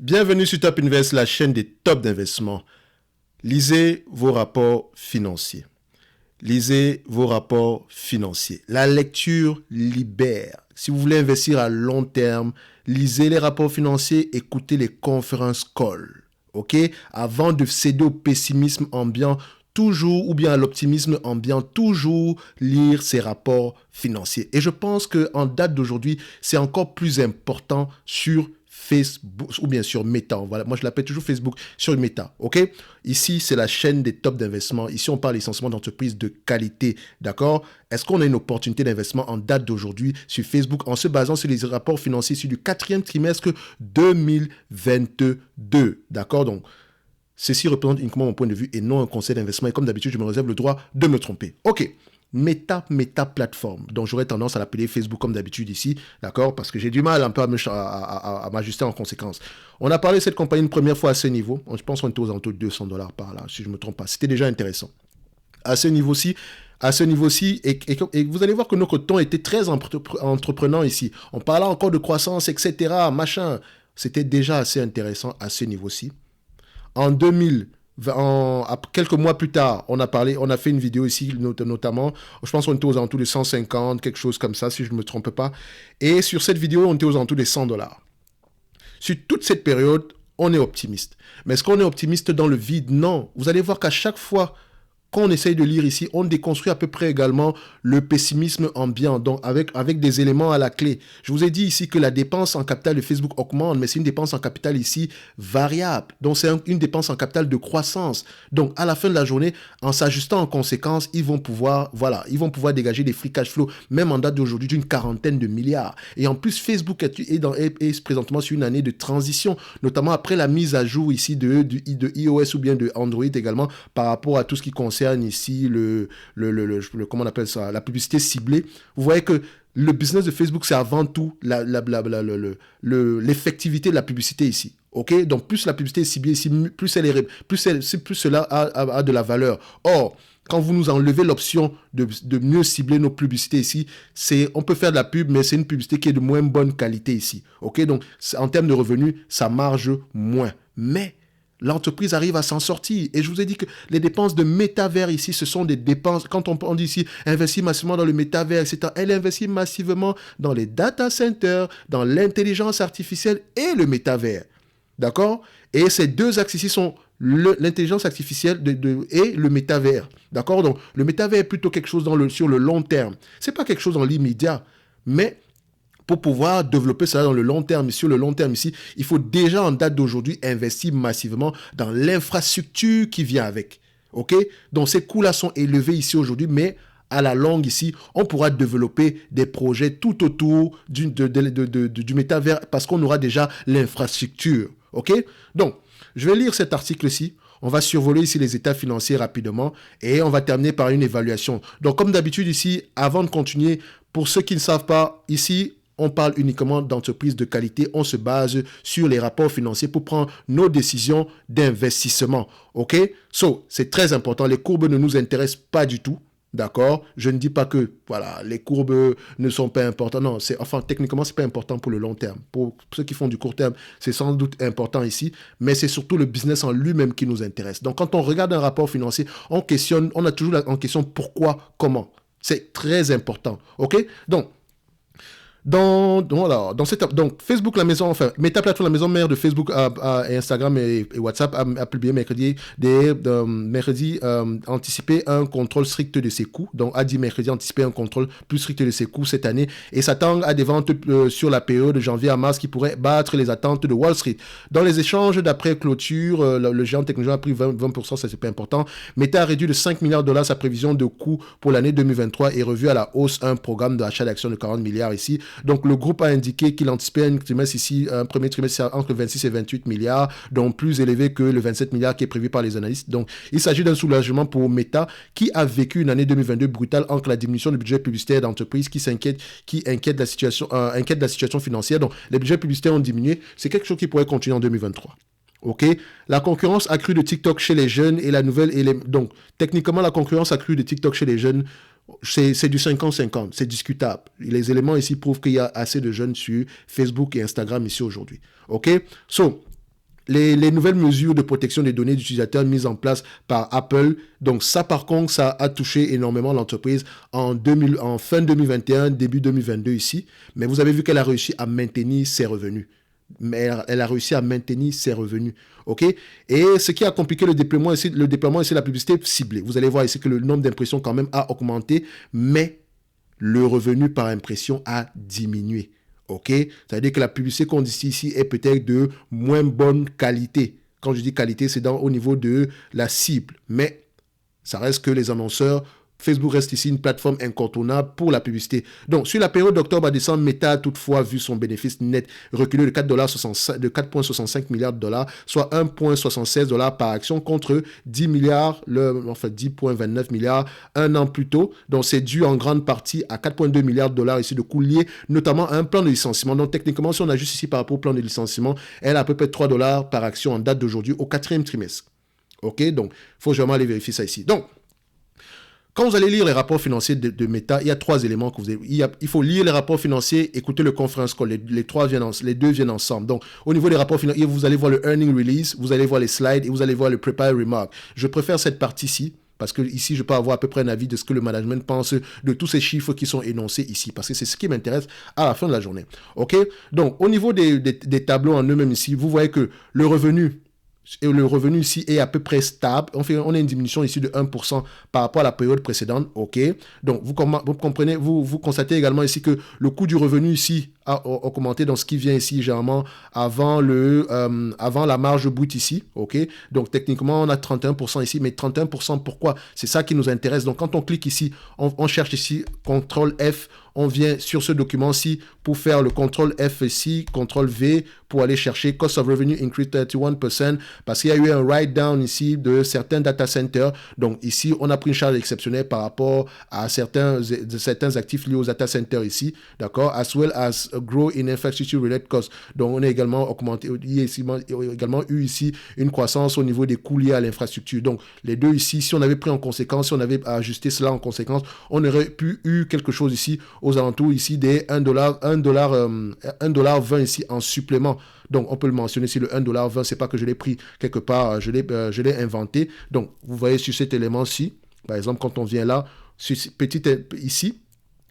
Bienvenue sur Top Invest, la chaîne des tops d'investissement. Lisez vos rapports financiers. Lisez vos rapports financiers. La lecture libère. Si vous voulez investir à long terme, lisez les rapports financiers, écoutez les conférences call. OK? Avant de céder au pessimisme ambiant, toujours, ou bien à l'optimisme ambiant, toujours lire ces rapports financiers. Et je pense qu'en date d'aujourd'hui, c'est encore plus important sur Facebook ou bien sur Meta. Voilà, moi, je l'appelle toujours Facebook sur Meta. OK? Ici, c'est la chaîne des tops d'investissement. Ici, on parle essentiellement d'entreprises de qualité. D'accord? Est-ce qu'on a une opportunité d'investissement en date d'aujourd'hui sur Facebook en se basant sur les rapports financiers sur du 4e trimestre 2022? D'accord? Donc, ceci représente uniquement mon point de vue et non un conseil d'investissement. Et comme d'habitude, je me réserve le droit de me tromper. OK. Meta plateforme. Donc, j'aurais tendance à l'appeler Facebook comme d'habitude ici. D'accord? Parce que j'ai du mal un peu à m'ajuster en conséquence. On a parlé de cette compagnie une première fois à ce niveau. Je pense qu'on était aux alentours de $200 par là, si je ne me trompe pas. C'était déjà intéressant. À ce niveau-ci, et vous allez voir que notre ton était très entreprenant ici. On parlait encore de croissance, etc., machin. C'était déjà assez intéressant à ce niveau-ci. En 2000, quelques mois plus tard, on a fait une vidéo ici, notamment, je pense qu'on était aux alentours de 150, quelque chose comme ça, si je ne me trompe pas. Et sur cette vidéo, on était aux alentours de $100. Sur toute cette période, on est optimiste. Mais est-ce qu'on est optimiste dans le vide? Non. Vous allez voir qu'à chaque fois quand on essaye de lire ici, on déconstruit à peu près également le pessimisme ambiant, donc avec des éléments à la clé. Je vous ai dit ici que la dépense en capital de Facebook augmente, mais c'est une dépense en capital ici variable. Donc c'est une dépense en capital de croissance. Donc à la fin de la journée, en s'ajustant en conséquence, ils vont pouvoir dégager des free cash flow, même en date d'aujourd'hui, d'une 40aine de milliards. Et en plus, Facebook est présentement sur une année de transition, notamment après la mise à jour ici de iOS ou bien de Android également, par rapport à tout ce qui concerne ici comment on appelle ça, la publicité ciblée. Vous voyez que le business de Facebook, c'est avant tout l'effectivité de la publicité ici. OK? Donc, plus la publicité est ciblée ici, plus cela a de la valeur. Or, quand vous nous enlevez l'option de mieux cibler nos publicités ici, on peut faire de la pub, mais c'est une publicité qui est de moins bonne qualité ici. OK? Donc, en termes de revenus, ça marge moins. Mais l'entreprise arrive à s'en sortir. Et je vous ai dit que les dépenses de métavers ici, ce sont des dépenses, quand on dit ici, investir massivement dans le métavers, etc., elle investit massivement dans les data centers, dans l'intelligence artificielle et le métavers. D'accord? Et ces deux axes ici sont l'intelligence artificielle et le métavers. D'accord? Donc, le métavers est plutôt quelque chose sur le long terme. Ce n'est pas quelque chose dans l'immédiat, mais pour pouvoir développer ça dans le long terme, sur le long terme ici, il faut déjà en date d'aujourd'hui investir massivement dans l'infrastructure qui vient avec. OK? Donc ces coûts-là sont élevés ici aujourd'hui, mais à la longue ici, on pourra développer des projets tout autour du métavers parce qu'on aura déjà l'infrastructure. OK? Donc, je vais lire cet article-ci. On va survoler ici les états financiers rapidement et on va terminer par une évaluation. Donc, comme d'habitude ici, avant de continuer, pour ceux qui ne savent pas, ici, on parle uniquement d'entreprises de qualité. On se base sur les rapports financiers pour prendre nos décisions d'investissement. OK? C'est très important. Les courbes ne nous intéressent pas du tout. D'accord? Je ne dis pas que les courbes ne sont pas importantes. Non, techniquement, ce n'est pas important pour le long terme. Pour ceux qui font du court terme, c'est sans doute important ici, mais c'est surtout le business en lui-même qui nous intéresse. Donc, quand on regarde un rapport financier, on a toujours en question pourquoi, comment. C'est très important. OK? Donc, Facebook, la maison, Meta Plateforme, la maison mère de Facebook, Instagram et WhatsApp, a publié mercredi anticiper un contrôle strict de ses coûts. Donc, a dit mercredi anticiper un contrôle plus strict de ses coûts cette année et s'attend à des ventes sur la période de janvier à mars qui pourraient battre les attentes de Wall Street. Dans les échanges d'après clôture, le géant technologique a pris 20%, ça c'est pas important. Meta a réduit de $5 milliards sa prévision de coûts pour l'année 2023 et revu à la hausse un programme d'achat d'actions de 40 milliards ici. Donc, le groupe a indiqué qu'il anticipait un premier trimestre entre 26 et 28 milliards, donc plus élevé que le 27 milliards qui est prévu par les analystes. Donc, il s'agit d'un soulagement pour Meta qui a vécu une année 2022 brutale entre la diminution du budget publicitaire d'entreprises qui inquiète la situation financière. Donc, les budgets publicitaires ont diminué. C'est quelque chose qui pourrait continuer en 2023. OK? La concurrence accrue de TikTok chez les jeunes et donc, techniquement, la concurrence accrue de TikTok chez les jeunes, c'est du 50-50, c'est discutable. Les éléments ici prouvent qu'il y a assez de jeunes sur Facebook et Instagram ici aujourd'hui. OK? les nouvelles mesures de protection des données d'utilisateurs mises en place par Apple. Donc ça, par contre, ça a touché énormément l'entreprise en fin 2021, début 2022 ici. Mais vous avez vu qu'elle a réussi à maintenir ses revenus. Mais elle a réussi à maintenir ses revenus. OK? Et ce qui a compliqué le déploiement ici, c'est la publicité ciblée. Vous allez voir ici que le nombre d'impressions quand même a augmenté, mais le revenu par impression a diminué. OK? Ça veut dire que la publicité qu'on dit ici est peut-être de moins bonne qualité. Quand je dis qualité, c'est au niveau de la cible. Mais ça reste que les annonceurs, Facebook reste ici une plateforme incontournable pour la publicité. Donc, sur la période d'octobre à décembre, Meta a toutefois vu son bénéfice net reculer de 4,65 milliards de dollars, soit 1,76 $ par action contre 10,29 milliards un an plus tôt. Donc, c'est dû en grande partie à 4,2 milliards de dollars ici de coûts liés, notamment à un plan de licenciement. Donc, techniquement, si on ajuste ici par rapport au plan de licenciement, elle a à peu près 3 $ par action en date d'aujourd'hui au 4e trimestre. OK? Donc, il faut vraiment aller vérifier ça ici. Donc, quand vous allez lire les rapports financiers de Meta, il y a 3 éléments que il faut lire les rapports financiers, écouter le conference call. Les deux viennent ensemble. Donc, au niveau des rapports financiers, vous allez voir le earning release, vous allez voir les slides et vous allez voir le prepared remark. Je préfère cette partie-ci parce que ici, je peux avoir à peu près un avis de ce que le management pense de tous ces chiffres qui sont énoncés ici, parce que c'est ce qui m'intéresse à la fin de la journée. OK? Donc, au niveau des tableaux en eux-mêmes ici, vous voyez que le revenu ici est à peu près stable. On a une diminution ici de 1% par rapport à la période précédente. OK. Donc, vous comprenez, vous constatez également ici que le coût du revenu ici a augmenté dans ce qui vient ici, généralement, avant la marge brute ici. OK. Donc, techniquement, on a 31% ici, mais 31%, pourquoi? C'est ça qui nous intéresse. Donc, quand on clique ici, on cherche ici, CTRL F, on vient sur ce document-ci pour faire le CTRL F ici, CTRL V pour aller chercher Cost of Revenue Increase 31% parce qu'il y a eu un write-down ici de certains data centers. Donc ici, on a pris une charge exceptionnelle par rapport à certains actifs liés aux data centers ici, d'accord, as well as a grow in infrastructure related costs. Donc on a également également eu ici une croissance au niveau des coûts liés à l'infrastructure. Donc les deux ici, si on avait pris en conséquence, si on avait ajusté cela en conséquence, on aurait pu eu quelque chose ici aux alentours ici des $1,20 ici en supplément. Donc, on peut le mentionner ici, le $1,20, c'est pas que je l'ai pris quelque part, je l'ai inventé. Donc, vous voyez sur cet élément-ci, par exemple, quand on vient là, ici,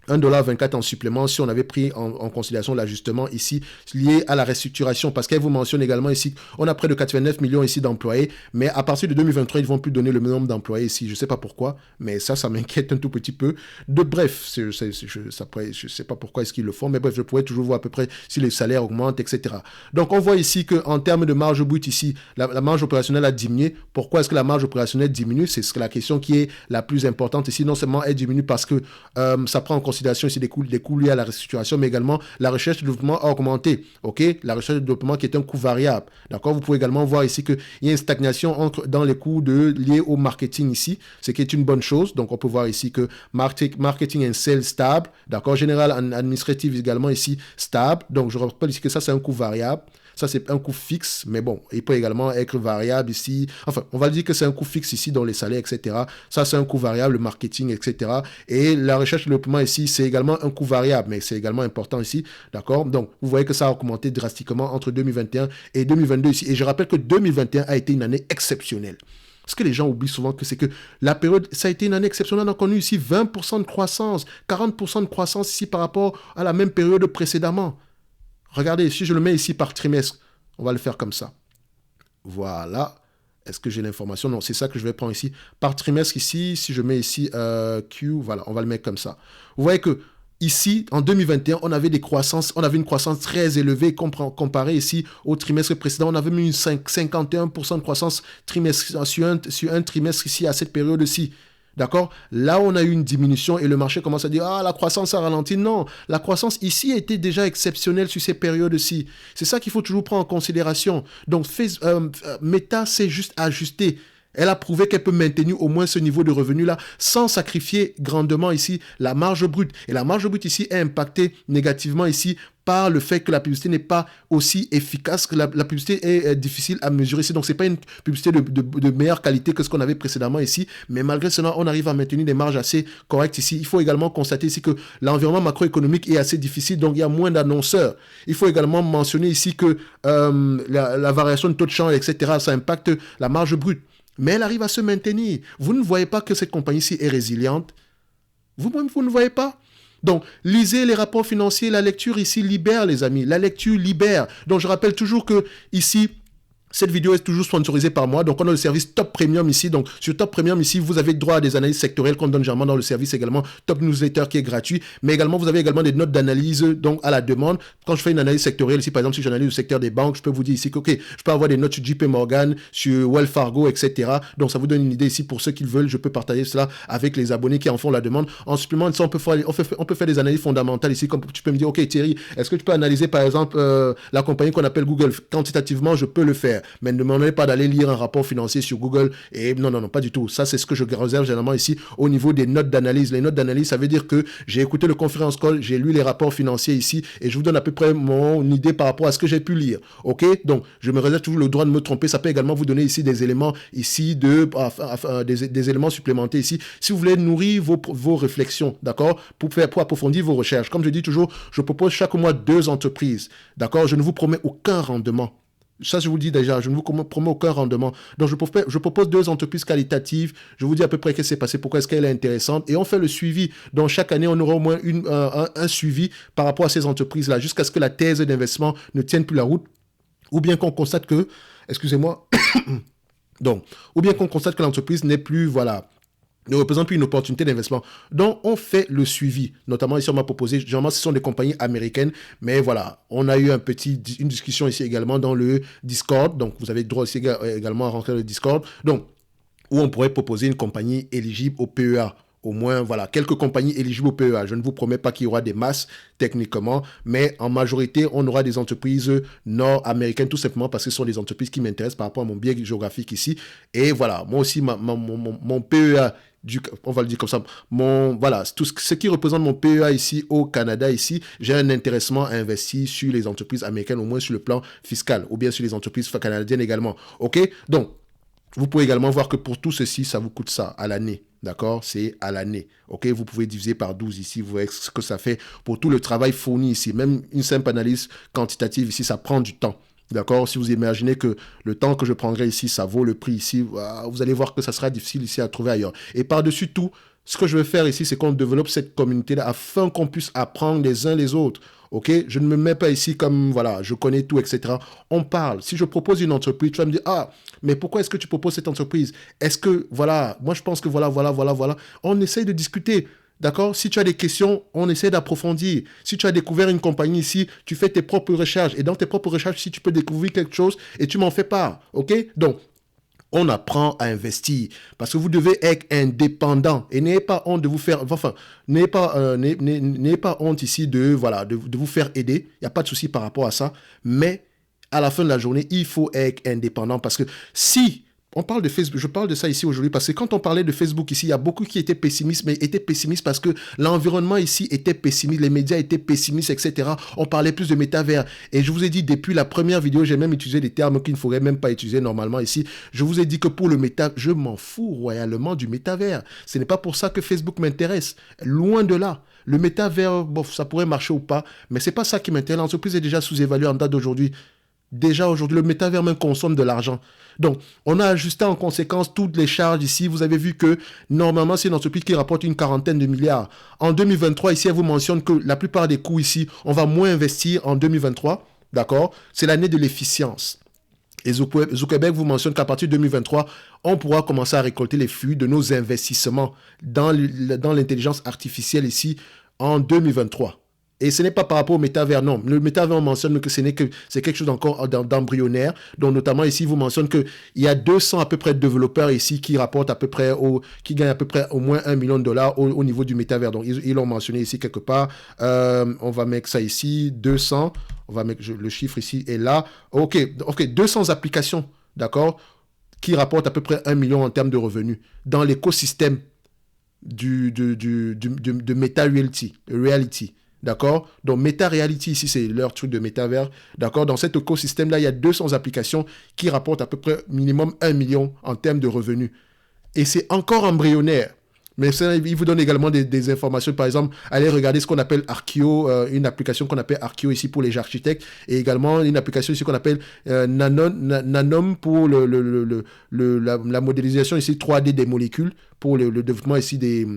$1,24 en supplément si on avait pris en considération l'ajustement ici lié à la restructuration, parce qu'elle vous mentionne également ici on a près de 89 millions ici d'employés, mais à partir de 2023 ils vont plus donner le même nombre d'employés ici, je sais pas pourquoi, mais ça m'inquiète un tout petit peu. Bref, je sais pas pourquoi est-ce qu'ils le font, mais bref, je pourrais toujours voir à peu près si les salaires augmentent, etc. Donc on voit ici qu'en termes de marge brute ici, la marge opérationnelle a diminué. Pourquoi est-ce que la marge opérationnelle diminue? C'est la question qui est la plus importante ici. Non seulement elle diminue parce que ça prend en considération ici des coûts liés à la restructuration, mais également la recherche et développement a augmenté. OK? La recherche et développement qui est un coût variable. D'accord? Vous pouvez également voir ici qu'il y a une stagnation dans les coûts liés au marketing ici, ce qui est une bonne chose. Donc, on peut voir ici que marketing and sales stable. D'accord? Général administratif également ici stable. Donc, je rappelle ici que ça, c'est un coût variable. Ça, c'est un coût fixe, mais bon, il peut également être variable ici. Enfin, on va dire que c'est un coût fixe ici dans les salaires, etc. Ça, c'est un coût variable, le marketing, etc. Et la recherche et développement ici, c'est également un coût variable, mais c'est également important ici, d'accord? Donc, vous voyez que ça a augmenté drastiquement entre 2021 et 2022 ici. Et je rappelle que 2021 a été une année exceptionnelle. Ce que les gens oublient souvent, c'est que la période, ça a été une année exceptionnelle. Donc, on a eu ici 20% de croissance, 40% de croissance ici par rapport à la même période précédemment. Regardez, si je le mets ici par trimestre, on va le faire comme ça. Voilà. Est-ce que j'ai l'information? Non, c'est ça que je vais prendre ici. Par trimestre ici, si je mets ici Q, voilà, on va le mettre comme ça. Vous voyez que ici, en 2021, on avait une croissance très élevée comparé ici au trimestre précédent. On avait mis une 51% de croissance sur un trimestre ici à cette période-ci. D'accord? Là, on a eu une diminution et le marché commence à dire « Ah, la croissance a ralenti. » Non, la croissance ici était déjà exceptionnelle sur ces périodes-ci. C'est ça qu'il faut toujours prendre en considération. Donc, Meta s'est juste ajusté. Elle a prouvé qu'elle peut maintenir au moins ce niveau de revenu-là sans sacrifier grandement ici la marge brute. Et la marge brute ici est impactée négativement ici par le fait que la publicité n'est pas aussi efficace, que la publicité est difficile à mesurer ici. Donc, ce n'est pas une publicité de meilleure qualité que ce qu'on avait précédemment ici. Mais malgré cela, on arrive à maintenir des marges assez correctes ici. Il faut également constater ici que l'environnement macroéconomique est assez difficile. Donc, il y a moins d'annonceurs. Il faut également mentionner ici que la variation de taux de change, etc., ça impacte la marge brute. Mais elle arrive à se maintenir. Vous ne voyez pas que cette compagnie-ci est résiliente? Vous-même, vous ne voyez pas? Donc, lisez les rapports financiers. La lecture ici libère, les amis. La lecture libère. Donc, je rappelle toujours que ici, cette vidéo est toujours sponsorisée par moi. Donc, on a le service Top Premium ici. Donc, sur Top Premium ici, vous avez droit à des analyses sectorielles qu'on donne généralement dans le service également. Top Newsletter qui est gratuit. Mais également, vous avez également des notes d'analyse donc à la demande. Quand je fais une analyse sectorielle ici, par exemple, si j'analyse le secteur des banques, je peux vous dire ici que, OK, je peux avoir des notes sur JP Morgan, sur Wells Fargo, etc. Donc, ça vous donne une idée ici pour ceux qui le veulent. Je peux partager cela avec les abonnés qui en font la demande. En supplément de ça, on peut faire des analyses fondamentales ici. Comme tu peux me dire, OK, Thierry, est-ce que tu peux analyser, par exemple, la compagnie qu'on appelle Google? Quantitativement, je peux le faire. Mais ne me demandez pas d'aller lire un rapport financier sur Google. Et non, pas du tout. Ça, c'est ce que je réserve généralement ici au niveau des notes d'analyse. Les notes d'analyse, ça veut dire que j'ai écouté le conference call, j'ai lu les rapports financiers ici et je vous donne à peu près mon idée par rapport à ce que j'ai pu lire. OK? Donc, je me réserve toujours le droit de me tromper. Ça peut également vous donner ici des éléments ici des éléments supplémentaires ici. Si vous voulez nourrir vos réflexions, d'accord? Pour approfondir vos recherches. Comme je dis toujours, je propose chaque mois 2 entreprises. D'accord? Je ne vous promets aucun rendement. Ça, je vous le dis déjà, je ne vous promets aucun rendement. Donc, je propose 2 entreprises qualitatives. Je vous dis à peu près ce qui s'est passé, pourquoi est-ce qu'elle est intéressante. Et on fait le suivi. Donc, chaque année, on aura au moins un suivi par rapport à ces entreprises-là, jusqu'à ce que la thèse d'investissement ne tienne plus la route. Ou bien qu'on constate que, excusez-moi, donc, ou bien qu'on constate que l'entreprise n'est plus, voilà, ne représente plus une opportunité d'investissement. Donc, on fait le suivi. Notamment, ici, on m'a proposé, généralement, ce sont des compagnies américaines, mais voilà, on a eu une discussion ici également dans le Discord. Donc, vous avez droit aussi également à rentrer dans le Discord. Donc, où on pourrait proposer une compagnie éligible au PEA. Au moins, voilà, quelques compagnies éligibles au PEA. Je ne vous promets pas qu'il y aura des masses techniquement, mais en majorité, on aura des entreprises nord-américaines, tout simplement parce que ce sont des entreprises qui m'intéressent par rapport à mon biais géographique ici. Et voilà, moi aussi, mon PEA, on va le dire comme ça, voilà, tout ce qui représente mon PEA ici au Canada, ici, j'ai un intéressement à investir sur les entreprises américaines, au moins sur le plan fiscal, ou bien sur les entreprises canadiennes également. OK? Donc, vous pouvez également voir que pour tout ceci, ça vous coûte ça à l'année. D'accord? C'est à l'année. OK? Vous pouvez diviser par 12 ici. Vous voyez ce que ça fait pour tout le travail fourni ici. Même une simple analyse quantitative ici, ça prend du temps. D'accord? Si vous imaginez que le temps que je prendrai ici, ça vaut le prix ici, vous allez voir que ça sera difficile ici à trouver ailleurs. Et par-dessus tout, ce que je veux faire ici, c'est qu'on développe cette communauté-là afin qu'on puisse apprendre les uns les autres. OK? Je ne me mets pas ici comme, voilà, je connais tout, etc. On parle. Si je propose une entreprise, tu vas me dire, ah, mais pourquoi est-ce que tu proposes cette entreprise? Est-ce que, voilà, moi je pense que voilà. On essaye de discuter. D'accord? Si tu as des questions, on essaie d'approfondir. Si tu as découvert une compagnie ici, tu fais tes propres recherches. Et dans tes propres recherches, si tu peux découvrir quelque chose et tu m'en fais part. OK? Donc, on apprend à investir parce que vous devez être indépendant et n'ayez pas honte de vous faire, enfin, n'ayez pas honte ici de vous faire aider. Il n'y a pas de souci par rapport à ça. Mais à la fin de la journée, il faut être indépendant parce que si on parle de Facebook, je parle de ça ici aujourd'hui parce que quand on parlait de Facebook ici, il y a beaucoup qui étaient pessimistes, mais étaient pessimistes parce que l'environnement ici était pessimiste, les médias étaient pessimistes, etc. On parlait plus de métavers. Et je vous ai dit, depuis la première vidéo, j'ai même utilisé des termes qu'il ne faudrait même pas utiliser normalement ici. Je vous ai dit que pour le métavers, je m'en fous royalement du métavers. Ce n'est pas pour ça que Facebook m'intéresse. Loin de là. Le métavers, bon, ça pourrait marcher ou pas, mais c'est pas ça qui m'intéresse. L'entreprise est déjà sous-évaluée en date d'aujourd'hui. Déjà aujourd'hui, le métavers même consomme de l'argent. Donc, on a ajusté en conséquence toutes les charges ici. Vous avez vu que normalement, c'est une entreprise qui rapporte une quarantaine de milliards. En 2023, ici, elle vous mentionne que la plupart des coûts ici, on va moins investir en 2023. D'accord? C'est l'année de l'efficience. Et Zuckerberg vous mentionne qu'à partir de 2023, on pourra commencer à récolter les fruits de nos investissements dans l'intelligence artificielle ici en 2023. Et ce n'est pas par rapport au métavers, non. Le métavers, on mentionne que c'est quelque chose encore d'embryonnaire. Donc, notamment ici, vous mentionne qu'il y a 200 à peu près de développeurs ici qui rapportent à peu près, qui gagnent à peu près au moins $1 million au niveau du métavers. Donc, ils l'ont mentionné ici quelque part. On va mettre ça ici, 200. On va mettre le chiffre ici et là. OK, 200 applications, d'accord, qui rapporte à peu près 1 million en termes de revenus dans l'écosystème de Meta Reality. D'accord? Donc, Meta Reality, ici, c'est leur truc de métavers. D'accord? Dans cet écosystème-là, il y a 200 applications qui rapportent à peu près minimum 1 million en termes de revenus. Et c'est encore embryonnaire. Mais ça, il vous donne également des informations. Par exemple, allez regarder ce qu'on appelle Arkio, une application qu'on appelle Arkio ici pour les architectes, et également une application ici qu'on appelle Nanom pour la modélisation ici 3D des molécules, pour le développement ici des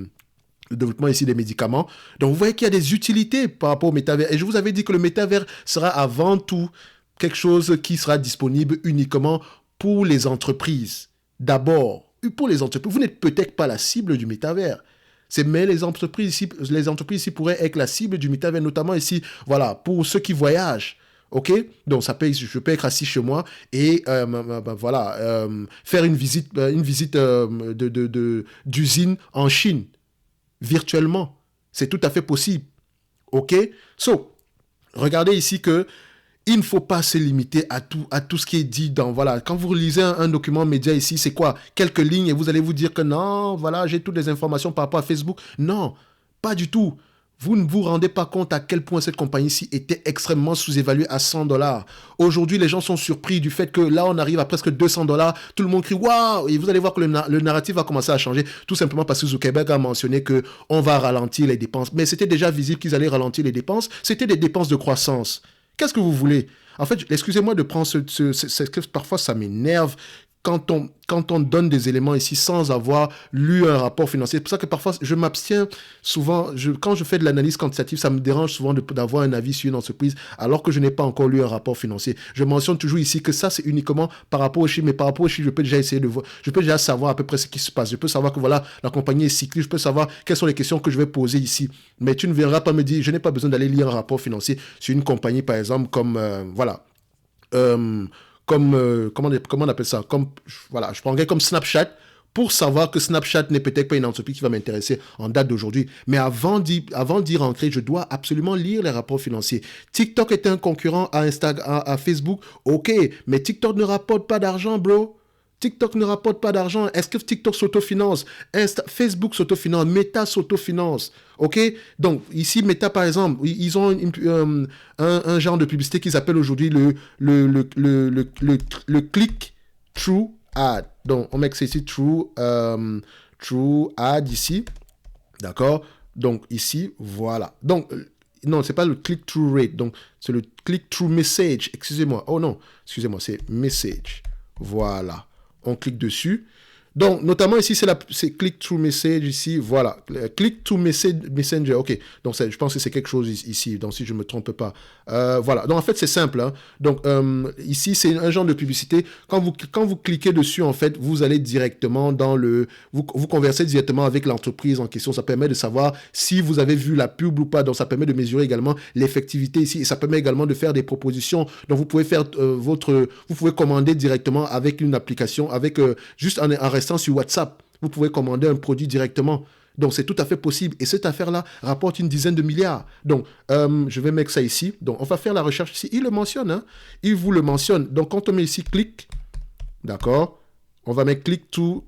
médicaments. Donc, vous voyez qu'il y a des utilités par rapport au métavers. Et je vous avais dit que le métavers sera avant tout quelque chose qui sera disponible uniquement pour les entreprises. D'abord, pour les entreprises. Vous n'êtes peut-être pas la cible du métavers. Mais les entreprises ici pourraient être la cible du métavers, notamment ici, voilà, pour ceux qui voyagent. OK? Donc, je peux être assis chez moi et faire une visite d'usine en Chine, virtuellement. C'est tout à fait possible. OK? Regardez ici que il ne faut pas se limiter à tout ce qui est dit dans... Voilà, quand vous lisez un document média ici, c'est quoi? Quelques lignes et vous allez vous dire que non, voilà, j'ai toutes les informations par rapport à Facebook. Non, pas du tout. Vous ne vous rendez pas compte à quel point cette compagnie-ci était extrêmement sous-évaluée à $100. Aujourd'hui, les gens sont surpris du fait que là, on arrive à presque $200. Tout le monde crie « Waouh !» Et vous allez voir que le narratif va commencer à changer, tout simplement parce que Zuckerberg a mentionné qu'on va ralentir les dépenses. Mais c'était déjà visible qu'ils allaient ralentir les dépenses. C'était des dépenses de croissance. Qu'est-ce que vous voulez? En fait, excusez-moi de prendre parfois ça m'énerve quand on donne des éléments ici sans avoir lu un rapport financier. C'est pour ça que parfois, je m'abstiens souvent. Quand je fais de l'analyse quantitative, ça me dérange souvent d'avoir un avis sur une entreprise alors que je n'ai pas encore lu un rapport financier. Je mentionne toujours ici que ça, c'est uniquement par rapport aux chiffres. Mais par rapport aux chiffres, je peux déjà essayer de voir. Je peux déjà savoir à peu près ce qui se passe. Je peux savoir que voilà, la compagnie est cyclique. Je peux savoir quelles sont les questions que je vais poser ici. Mais tu ne viendras pas me dire, je n'ai pas besoin d'aller lire un rapport financier sur une compagnie, par exemple, comme, comment on appelle ça, voilà, je prendrais comme Snapchat pour savoir que Snapchat n'est peut-être pas une entreprise qui va m'intéresser en date d'aujourd'hui. Mais avant d'y rentrer, je dois absolument lire les rapports financiers. TikTok est un concurrent à Facebook, ok, mais TikTok ne rapporte pas d'argent, bro. TikTok ne rapporte pas d'argent. Est-ce que TikTok s'autofinance? Facebook s'autofinance? Meta s'autofinance? OK? Donc, ici, Meta, par exemple, ils ont un genre de publicité qu'ils appellent aujourd'hui le click-through ad. Donc, on met que c'est ici true ad ici. D'accord? Donc, ici, voilà. Donc, non, c'est pas le click-through rate. Donc, c'est le click-through message. Excusez-moi. Oh non, excusez-moi, c'est message. Voilà. On clique dessus. Donc, notamment ici, c'est click-through message ici. Voilà. Click-through messenger. OK. Donc, je pense que c'est quelque chose ici. Donc, si je ne me trompe pas. Voilà. Donc, en fait, c'est simple. Hein. Donc, ici, c'est un genre de publicité. Quand vous cliquez dessus, en fait, vous allez directement dans vous conversez directement avec l'entreprise en question. Ça permet de savoir si vous avez vu la pub ou pas. Donc, ça permet de mesurer également l'effectivité ici. Et ça permet également de faire des propositions. Donc, vous pouvez faire vous pouvez commander directement avec une application, juste en restant sur WhatsApp. Vous pouvez commander un produit directement. Donc, c'est tout à fait possible. Et cette affaire-là rapporte une dizaine de milliards. Donc, je vais mettre ça ici. Donc, on va faire la recherche ici. Il le mentionne. Hein? Il vous le mentionne. Donc, quand on met ici click, d'accord, on va mettre click to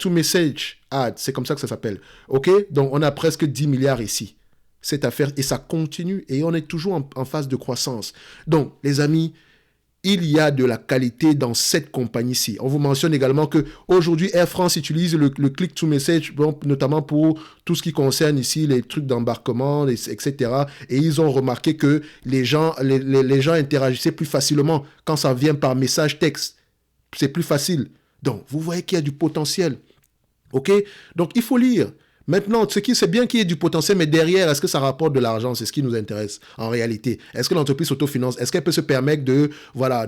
message ad. C'est comme ça que ça s'appelle. OK? Donc, on a presque 10 milliards ici. Cette affaire, et ça continue. Et on est toujours en phase de croissance. Donc, les amis, il y a de la qualité dans cette compagnie-ci. On vous mentionne également qu'aujourd'hui, Air France utilise le click-to-message, notamment pour tout ce qui concerne ici les trucs d'embarquement, etc. Et ils ont remarqué que les gens interagissaient plus facilement quand ça vient par message texte. C'est plus facile. Donc, vous voyez qu'il y a du potentiel. OK? Donc, il faut lire. Maintenant, c'est bien qu'il y ait du potentiel, mais derrière, est-ce que ça rapporte de l'argent? C'est ce qui nous intéresse en réalité. Est-ce que l'entreprise s'autofinance? Est-ce qu'elle peut se permettre de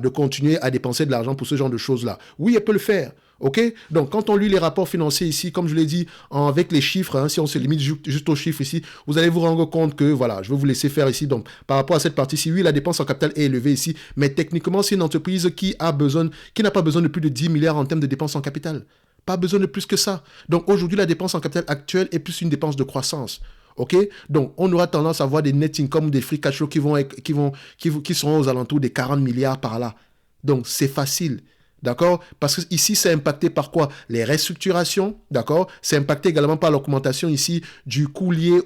continuer à dépenser de l'argent pour ce genre de choses-là? Oui, elle peut le faire. OK? Donc, quand on lit les rapports financiers ici, comme je l'ai dit, avec les chiffres, hein, si on se limite juste aux chiffres ici, vous allez vous rendre compte que, voilà, je vais vous laisser faire ici. Donc, par rapport à cette partie-ci, oui, la dépense en capital est élevée ici, mais techniquement, c'est une entreprise qui n'a pas besoin de plus de 10 milliards en termes de dépenses en capital. Pas besoin de plus que ça. Donc, aujourd'hui, la dépense en capital actuelle est plus une dépense de croissance. OK? Donc, on aura tendance à voir des net income ou des free cash flow qui seront aux alentours des 40 milliards par là. Donc, c'est facile. D'accord? Parce que ici, c'est impacté par quoi? Les restructurations, d'accord? C'est impacté également par l'augmentation ici du coût lié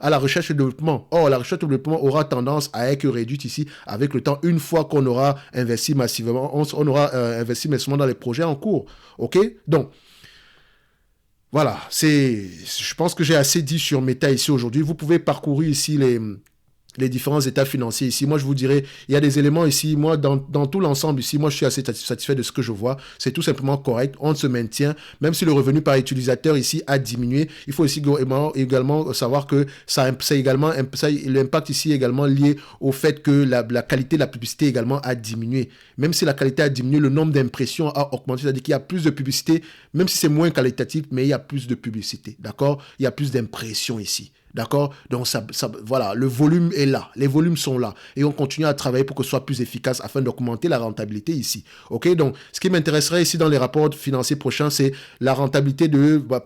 à la recherche et développement. Or, la recherche et développement aura tendance à être réduite ici avec le temps, une fois qu'on aura investi massivement, on aura investi massivement dans les projets en cours. OK? Donc, voilà, je pense que j'ai assez dit sur Meta ici aujourd'hui. Vous pouvez parcourir ici les différents états financiers ici. Moi, je vous dirais, il y a des éléments ici. Moi, dans tout l'ensemble ici, moi, je suis assez satisfait de ce que je vois. C'est tout simplement correct. On se maintient. Même si le revenu par utilisateur ici a diminué, il faut aussi également savoir que l'impact ici est également lié au fait que la qualité de la publicité également a diminué. Même si la qualité a diminué, le nombre d'impressions a augmenté. C'est-à-dire qu'il y a plus de publicité, même si c'est moins qualitatif, mais il y a plus de publicité. D'accord? Il y a plus d'impressions ici. D'accord? Donc, voilà, le volume est là. Les volumes sont là. Et on continue à travailler pour que ce soit plus efficace afin d'augmenter la rentabilité ici. OK? Donc, ce qui m'intéresserait ici dans les rapports financiers prochains, c'est la rentabilité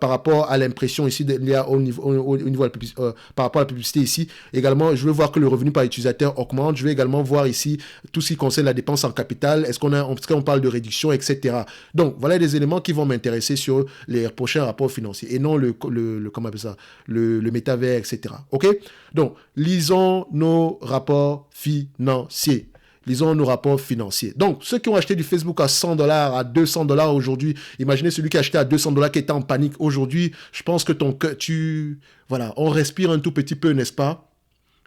par rapport à l'impression ici, au niveau par rapport à la publicité ici. Également, je veux voir que le revenu par utilisateur augmente. Je vais également voir ici tout ce qui concerne la dépense en capital. Est-ce qu'on parle de réduction, etc. Donc, voilà des éléments qui vont m'intéresser sur les prochains rapports financiers et non comment on appelle ça? Le métavers, etc. OK? Donc, lisons nos rapports financiers. Lisons nos rapports financiers. Donc, ceux qui ont acheté du Facebook à $100, à $200 aujourd'hui, imaginez celui qui a acheté à $200 qui était en panique aujourd'hui. Je pense que voilà, on respire un tout petit peu, n'est-ce pas?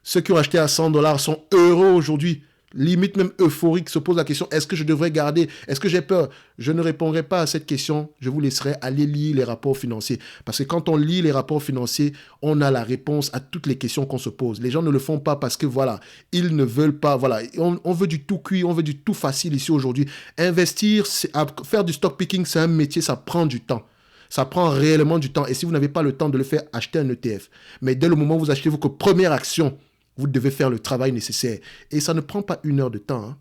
Ceux qui ont acheté à $100 sont heureux aujourd'hui. Limite même euphorique, se pose la question, est-ce que je devrais garder? Est-ce que j'ai peur? Je ne répondrai pas à cette question. Je vous laisserai aller lire les rapports financiers. Parce que quand on lit les rapports financiers, on a la réponse à toutes les questions qu'on se pose. Les gens ne le font pas parce que, voilà, ils ne veulent pas, voilà, on veut du tout cuit, on veut du tout facile ici aujourd'hui. Investir, faire du stock picking, c'est un métier, ça prend du temps. Ça prend réellement du temps. Et si vous n'avez pas le temps de le faire, achetez un ETF. Mais dès le moment où vous achetez votre première action, vous devez faire le travail nécessaire. Et ça ne prend pas 1 heure de temps. Hein.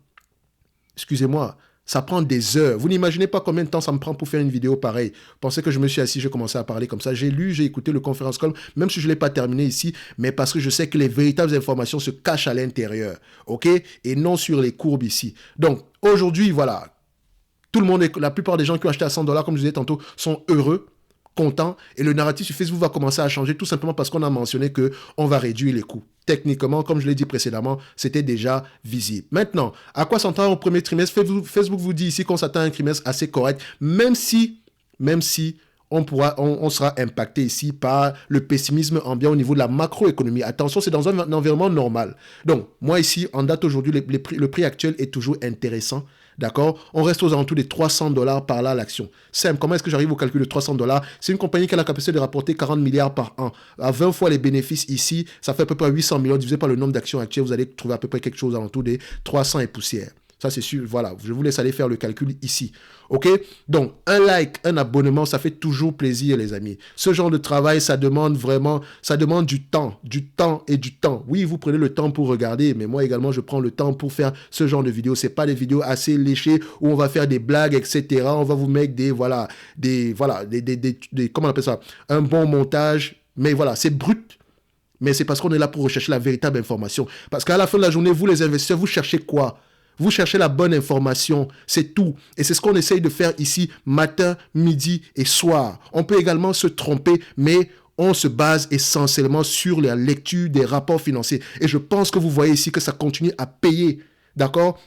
Excusez-moi, ça prend des heures. Vous n'imaginez pas combien de temps ça me prend pour faire une vidéo pareille. Pensez que je me suis assis, j'ai commencé à parler comme ça. J'ai lu, j'ai écouté le conférence call, même si je ne l'ai pas terminé ici, mais parce que je sais que les véritables informations se cachent à l'intérieur. OK? Et non sur les courbes ici. Donc, aujourd'hui, voilà. La plupart des gens qui ont acheté à $100, comme je disais tantôt, sont heureux, contents, et le narratif sur Facebook va commencer à changer tout simplement parce qu'on a mentionné qu'on va réduire les coûts. Techniquement, comme je l'ai dit précédemment, c'était déjà visible. Maintenant, à quoi s'attend au premier trimestre? Facebook vous dit ici qu'on s'attend à un trimestre assez correct, même si on sera impacté ici par le pessimisme ambiant au niveau de la macroéconomie. Attention, c'est dans un environnement normal. Donc, moi ici, en date aujourd'hui, le prix actuel est toujours intéressant. D'accord? On reste aux alentours des $300 par là l'action. Simple, comment est-ce que j'arrive au calcul de $300? C'est une compagnie qui a la capacité de rapporter 40 milliards par an. À 20 fois les bénéfices ici, ça fait à peu près 800 millions. Divisé par le nombre d'actions actuelles, vous allez trouver à peu près quelque chose aux alentours des 300 et poussières. Ça, c'est sûr. Voilà, je vous laisse aller faire le calcul ici. OK? Donc, un like, un abonnement, ça fait toujours plaisir, les amis. Ce genre de travail, ça demande du temps et du temps. Oui, vous prenez le temps pour regarder, mais moi également, je prends le temps pour faire ce genre de vidéos. C'est pas des vidéos assez léchées où on va faire des blagues, etc. On va vous mettre comment on appelle ça? Un bon montage. Mais voilà, c'est brut. Mais c'est parce qu'on est là pour rechercher la véritable information. Parce qu'à la fin de la journée, vous, les investisseurs, vous cherchez quoi? Vous cherchez la bonne information, c'est tout. Et c'est ce qu'on essaye de faire ici, matin, midi et soir. On peut également se tromper, mais on se base essentiellement sur la lecture des rapports financiers. Et je pense que vous voyez ici que ça continue à payer. D'accord?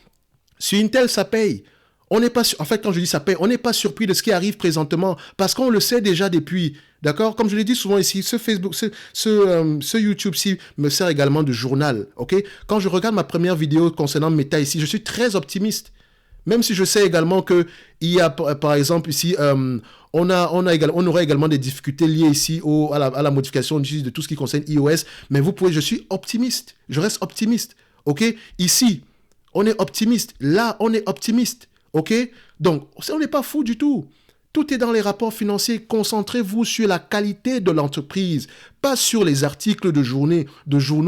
Sur Intel, ça paye. On n'est pas en fait, quand je dis ça paye, on n'est pas surpris de ce qui arrive présentement parce qu'on le sait déjà depuis. D'accord? Comme je l'ai dit souvent ici, ce YouTube-ci me sert également de journal. OK? Quand je regarde ma première vidéo concernant Meta ici, je suis très optimiste. Même si je sais également qu'il y a, par exemple, ici, on aura également des difficultés liées ici à la modification de tout ce qui concerne iOS. Mais je suis optimiste. Je reste optimiste. OK? Ici, on est optimiste. Là, on est optimiste. OK? Donc, on n'est pas fou du tout. Tout est dans les rapports financiers. Concentrez-vous sur la qualité de l'entreprise, pas sur les articles de journaux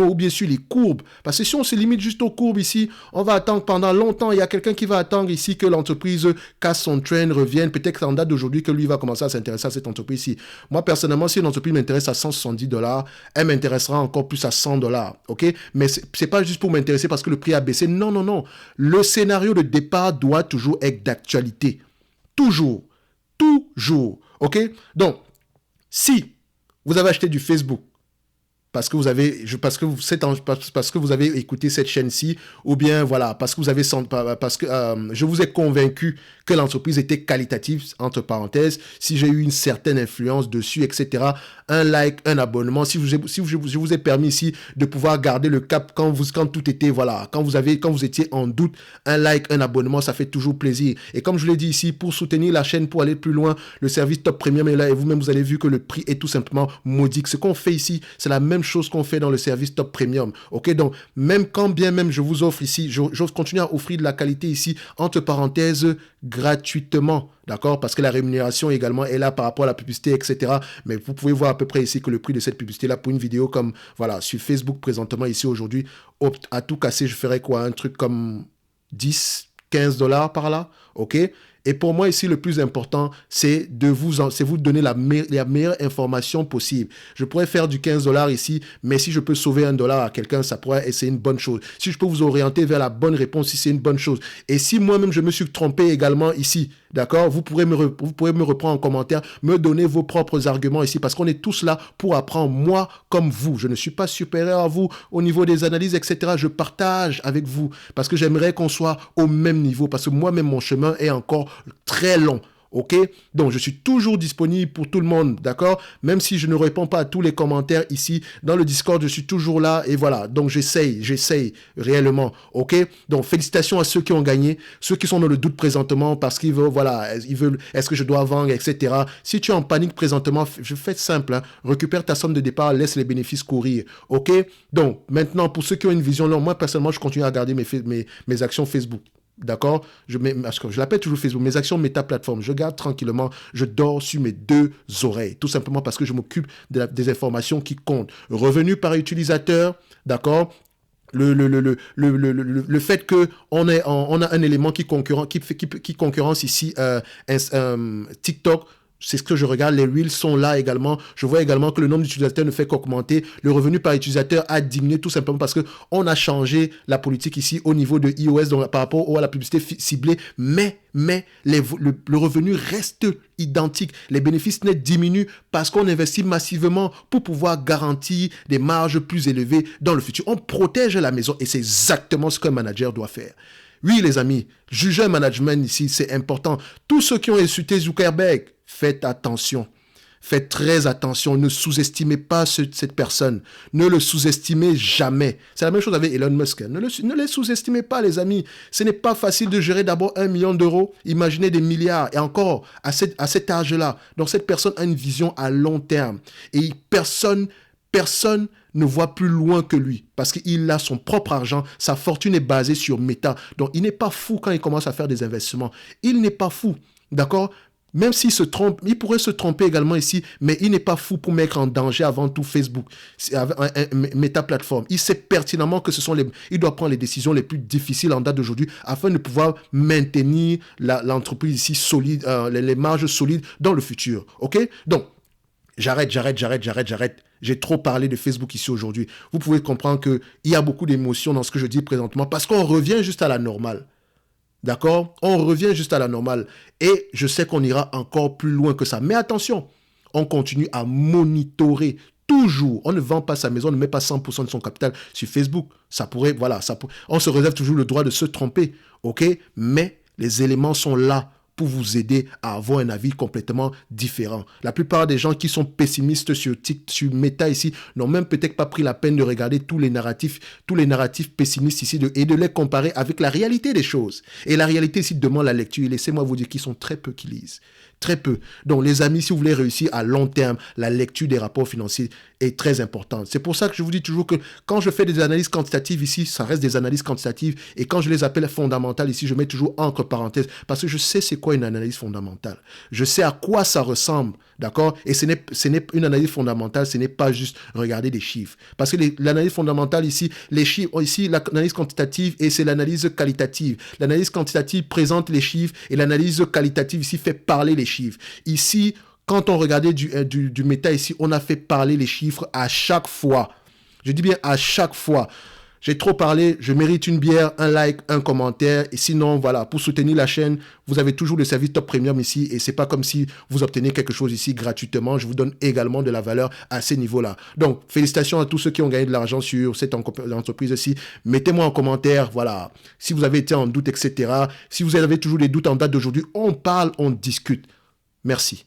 ou bien sur les courbes. Parce que si on se limite juste aux courbes ici, on va attendre pendant longtemps. Il y a quelqu'un qui va attendre ici que l'entreprise casse son train, revienne. Peut-être qu'en date d'aujourd'hui, que lui va commencer à s'intéresser à cette entreprise ici. Moi, personnellement, si une entreprise m'intéresse à $170, elle m'intéressera encore plus à $100. OK? Mais c'est pas juste pour m'intéresser parce que le prix a baissé. Non, non, non. Le scénario de départ doit toujours être d'actualité. Toujours. Toujours. OK? Donc, si vous avez acheté du Facebook parce que vous avez écouté cette chaîne-ci, ou bien voilà, parce que je vous ai convaincu que l'entreprise était qualitative, entre parenthèses, si j'ai eu une certaine influence dessus, etc. Un like, un abonnement, si je vous ai permis ici de pouvoir garder le cap quand tout était, voilà, quand vous étiez en doute, un like, un abonnement, ça fait toujours plaisir. Et comme je l'ai dit ici, pour soutenir la chaîne, pour aller plus loin, le service Top Premium est là, et vous-même, vous avez vu que le prix est tout simplement modique. Ce qu'on fait ici, c'est la même chose qu'on fait dans le service Top Premium. OK, donc, quand bien même je vous offre ici, j'ose continuer à offrir de la qualité ici, entre parenthèses, gratuitement. D'accord? Parce que la rémunération également est là par rapport à la publicité, etc. Mais vous pouvez voir à peu près ici que le prix de cette publicité-là pour une vidéo comme, voilà, sur Facebook présentement ici aujourd'hui, à tout casser, je ferais quoi? Un truc comme 10, $15 par là. OK? Et pour moi, ici, le plus important, c'est vous donner la meilleure information possible. Je pourrais faire du $15 ici, mais si je peux sauver $1 à quelqu'un, ça pourrait être une bonne chose. Si je peux vous orienter vers la bonne réponse, si c'est une bonne chose. Et si moi-même, je me suis trompé également ici, d'accord, vous pourrez me reprendre en commentaire, me donner vos propres arguments ici, parce qu'on est tous là pour apprendre, moi comme vous. Je ne suis pas supérieur à vous au niveau des analyses, etc. Je partage avec vous, parce que j'aimerais qu'on soit au même niveau, parce que moi-même, mon chemin est encore très long. OK? Donc, je suis toujours disponible pour tout le monde, d'accord? Même si je ne réponds pas à tous les commentaires ici, dans le Discord, je suis toujours là, et voilà. Donc, j'essaye réellement, OK? Donc, félicitations à ceux qui ont gagné, ceux qui sont dans le doute présentement parce qu'ils veulent, voilà, est-ce que je dois vendre, etc. Si tu es en panique présentement, je fais simple, hein, récupère ta somme de départ, laisse les bénéfices courir, OK? Donc, maintenant, pour ceux qui ont une vision longue, moi, personnellement, je continue à garder mes actions Facebook. D'accord? Je l'appelle toujours Facebook, mes actions méta-plateforme. Je garde tranquillement, je dors sur mes deux oreilles. Tout simplement parce que je m'occupe des informations qui comptent. Revenu par utilisateur, d'accord? Le fait qu'on a un élément qui concurrence ici TikTok. C'est ce que je regarde, les Reels sont là également. Je vois également que le nombre d'utilisateurs ne fait qu'augmenter. Le revenu par utilisateur a diminué tout simplement parce qu'on a changé la politique ici au niveau de iOS donc, par rapport à la publicité ciblée. Mais le revenu reste identique. Les bénéfices nets diminuent parce qu'on investit massivement pour pouvoir garantir des marges plus élevées dans le futur. On protège la maison et c'est exactement ce qu'un manager doit faire. Oui, les amis, juger un management ici, c'est important. Tous ceux qui ont insulté Zuckerberg, faites attention. Faites très attention. Ne sous-estimez pas cette personne. Ne le sous-estimez jamais. C'est la même chose avec Elon Musk. Ne les sous-estimez pas, les amis. Ce n'est pas facile de gérer d'abord 1 million d'euros. Imaginez des milliards. Et encore, à cet âge-là. Donc, cette personne a une vision à long terme. Et personne ne voit plus loin que lui parce qu'il a son propre argent, sa fortune est basée sur Meta. Donc, il n'est pas fou quand il commence à faire des investissements. Il n'est pas fou, d'accord? Même s'il se trompe, il pourrait se tromper également ici, mais il n'est pas fou pour mettre en danger avant tout Facebook, Meta plateforme. Il sait pertinemment que il doit prendre les décisions les plus difficiles en date d'aujourd'hui afin de pouvoir maintenir l'entreprise ici solide, les marges solides dans le futur. OK? Donc, J'arrête. J'ai trop parlé de Facebook ici aujourd'hui. Vous pouvez comprendre qu'il y a beaucoup d'émotions dans ce que je dis présentement parce qu'on revient juste à la normale. D'accord? On revient juste à la normale. Et je sais qu'on ira encore plus loin que ça. Mais attention, on continue à monitorer toujours. On ne vend pas sa maison, on ne met pas 100% de son capital sur Facebook. On se réserve toujours le droit de se tromper. OK? Mais les éléments sont là pour vous aider à avoir un avis complètement différent. La plupart des gens qui sont pessimistes sur Meta ici n'ont même peut-être pas pris la peine de regarder tous les narratifs pessimistes ici et de les comparer avec la réalité des choses. Et la réalité ici demande la lecture. Et laissez-moi vous dire qu'ils sont très peu qui lisent. Très peu. Donc, les amis, si vous voulez réussir à long terme, la lecture des rapports financiers est très importante. C'est pour ça que je vous dis toujours que quand je fais des analyses quantitatives ici, ça reste des analyses quantitatives. Et quand je les appelle fondamentales ici, je mets toujours entre parenthèses parce que je sais c'est quoi quoi une analyse fondamentale. Je sais à quoi ça ressemble, d'accord? Et ce n'est une analyse fondamentale, ce n'est pas juste regarder des chiffres. Parce que l'analyse fondamentale ici, les chiffres, ici, l'analyse quantitative, et c'est l'analyse qualitative. L'analyse quantitative présente les chiffres et l'analyse qualitative ici fait parler les chiffres. Ici, quand on regardait du méta ici, on a fait parler les chiffres à chaque fois. Je dis bien à chaque fois. J'ai trop parlé, je mérite une bière, un like, un commentaire. Et sinon, voilà, pour soutenir la chaîne, vous avez toujours le service Top Premium ici. Et c'est pas comme si vous obtenez quelque chose ici gratuitement. Je vous donne également de la valeur à ces niveaux-là. Donc, félicitations à tous ceux qui ont gagné de l'argent sur cette entreprise-ci. Mettez-moi en commentaire, voilà, si vous avez été en doute, etc. Si vous avez toujours des doutes en date d'aujourd'hui, on parle, on discute. Merci.